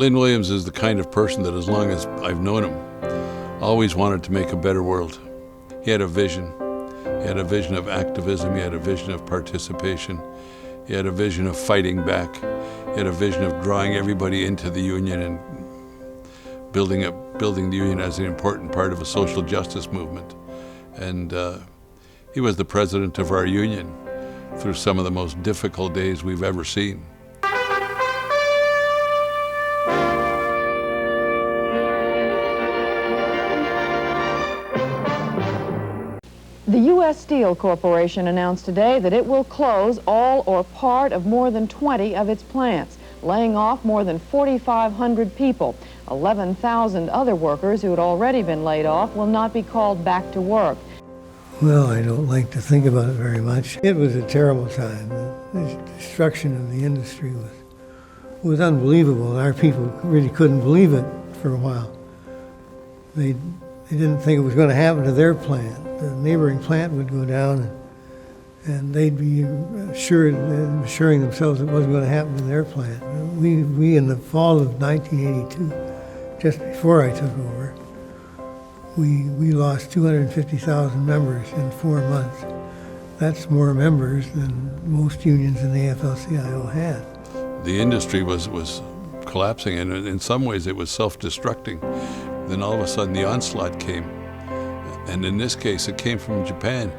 Lynn Williams is the kind of person that, as long as I've known him, always wanted to make a better world. He had a vision. He had a vision of activism. He had a vision of participation. He had a vision of fighting back. He had a vision of drawing everybody into the union and building the union as an important part of a social justice movement. And he was the president of our union through some of the most difficult days we've ever seen. The U.S. Steel Corporation announced today that it will close all or part of more than 20 of its plants, laying off more than 4,500 people. 11,000 other workers who had already been laid off will not be called back to work. Well, I don't like to think about it very much. It was a terrible time. The destruction of the industry was unbelievable, and our people really couldn't believe it for a while. They didn't think it was going to happen to their plant. The neighboring plant would go down, and they'd be assuring themselves it wasn't going to happen to their plant. We in the fall of 1982, just before I took over, we lost 250,000 members in 4 months. That's more members than most unions in the AFL-CIO had. The industry was collapsing, and in some ways it was self-destructing. Then all of a sudden the onslaught came, and in this case it came from Japan.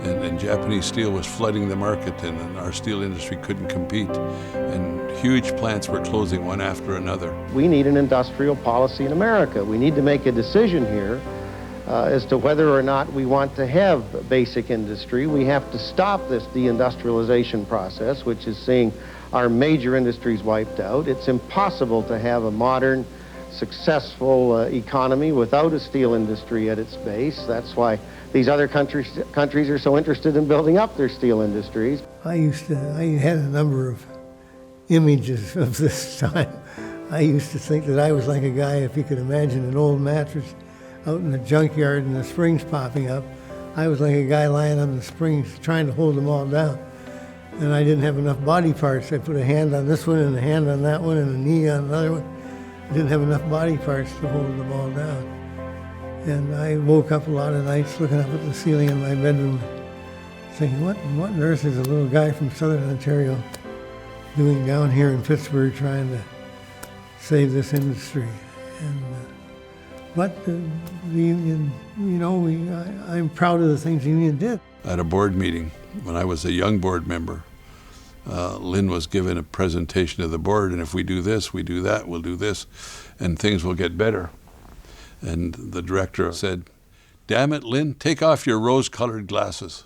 And Japanese steel was flooding the market, and our steel industry couldn't compete. And huge plants were closing one after another. We need an industrial policy in America. We need to make a decision here as to whether or not we want to have basic industry. We have to stop this deindustrialization process, which is seeing our major industries wiped out. It's impossible to have a modern, successful economy without a steel industry at its base. That's why these other countries are so interested in building up their steel industries. I had a number of images of this time. I used to think that I was like a guy, if you could imagine an old mattress out in the junkyard and the springs popping up. I was like a guy lying on the springs trying to hold them all down. And I didn't have enough body parts. I put a hand on this one and a hand on that one and a knee on another one. I didn't have enough body parts to hold them all down. And I woke up a lot of nights looking up at the ceiling in my bedroom thinking, what on earth is a little guy from Southern Ontario doing down here in Pittsburgh trying to save this industry? And but the union, I'm proud of the things the union did. At a board meeting, when I was a young board member, Lynn was given a presentation to the board, and if we do this, we do that, we'll do this, and things will get better. And the director said, "Damn it, Lynn, take off your rose-colored glasses.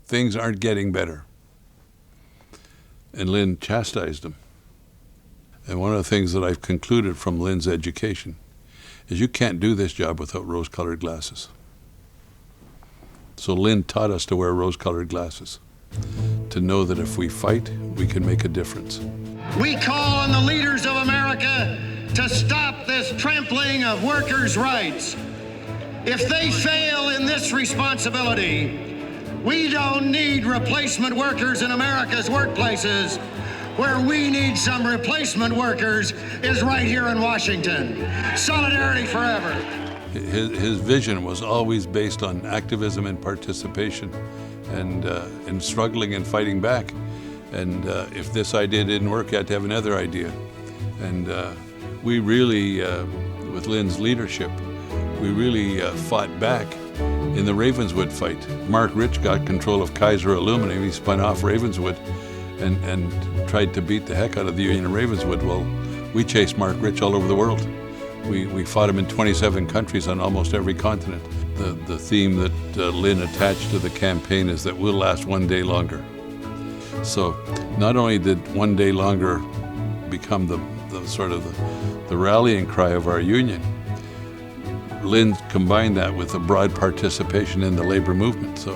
Things aren't getting better." And Lynn chastised him. And one of the things that I've concluded from Lynn's education is you can't do this job without rose-colored glasses. So Lynn taught us to wear rose-colored glasses, to know that if we fight, we can make a difference. We call on the leaders of America to stop this trampling of workers' rights. If they fail in this responsibility, we don't need replacement workers in America's workplaces. Where we need some replacement workers is right here in Washington. Solidarity forever. His vision was always based on activism and participation and struggling and fighting back. And if this idea didn't work, you had to have another idea. And we really, with Lynn's leadership, we really fought back in the Ravenswood fight. Mark Rich got control of Kaiser Aluminum. He spun off Ravenswood and tried to beat the heck out of the union in Ravenswood. Well, we chased Mark Rich all over the world. We fought him in 27 countries on almost every continent. The theme that Lynn attached to the campaign is that we'll last one day longer. So not only did one day longer become the rallying cry of our union, Lynn combined that with a broad participation in the labor movement. So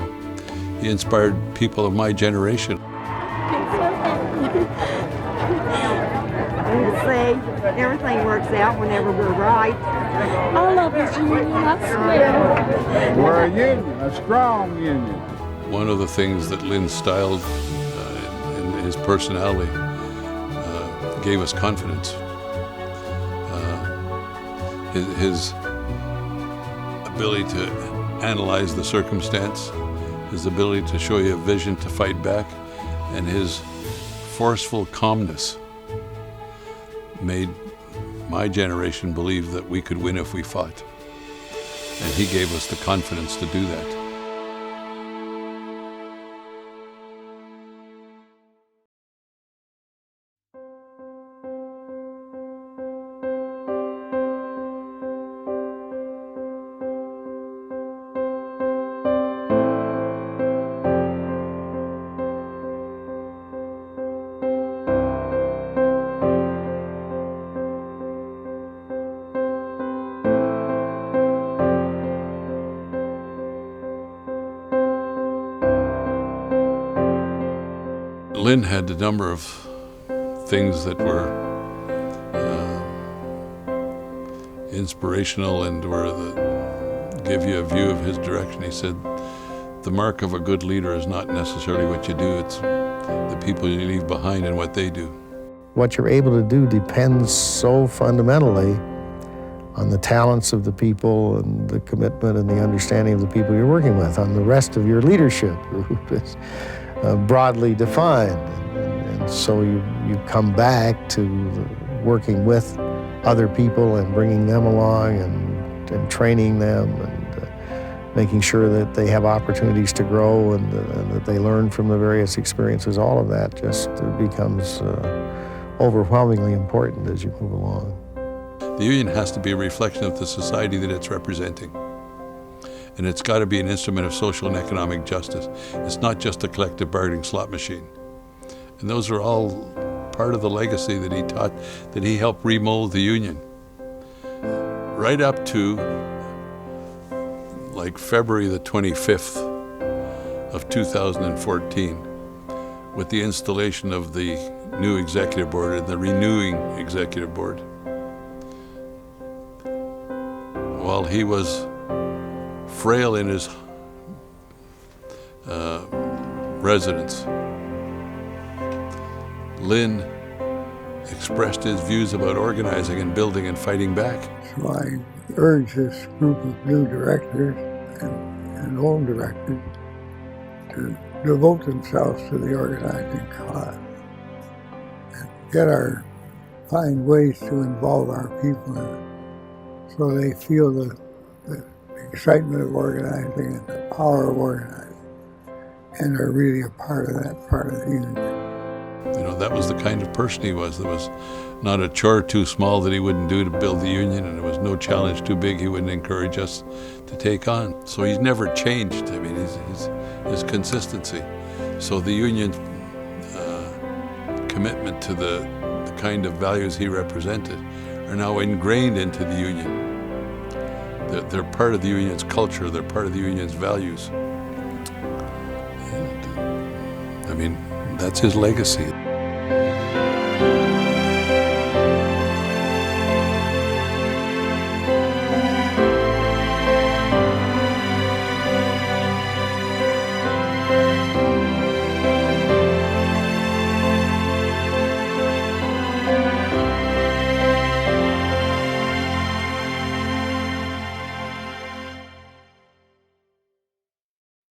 he inspired people of my generation. Say everything works out whenever we're right. I love this union, I swear. We're a union, a strong union. One of the things that Lynn styled in his personality gave us confidence. His ability to analyze the circumstance, his ability to show you a vision to fight back, and his forceful calmness made my generation believe that we could win if we fought. And he gave us the confidence to do that. Lynn had a number of things that were inspirational and give you a view of his direction. He said, the mark of a good leader is not necessarily what you do, it's the people you leave behind and what they do. What you're able to do depends so fundamentally on the talents of the people and the commitment and the understanding of the people you're working with. On the rest of your leadership group is broadly defined. And so you come back to working with other people and bringing them along and training them and making sure that they have opportunities to grow and that they learn from the various experiences. All of that just becomes overwhelmingly important as you move along. The union has to be a reflection of the society that it's representing. And it's got to be an instrument of social and economic justice. It's not just a collective bargaining slot machine. And those are all part of the legacy that he taught, that he helped remold the union. Right up to like February the 25th of 2014, with the installation of the new executive board and the renewing executive board. While he was frail in his residence, Lynn expressed his views about organizing and building and fighting back. So I urge this group of new directors and old directors to devote themselves to the organizing cause and find ways to involve our people in it so they feel the excitement of organizing and the power of organizing and are really a part of that part of the union. You know, that was the kind of person he was. There was not a chore too small that he wouldn't do to build the union, and there was no challenge too big he wouldn't encourage us to take on. So he's never changed. I mean, his consistency. So the union's commitment to the kind of values he represented are now ingrained into the union. They're part of the union's culture. They're part of the union's values. And, I mean, that's his legacy.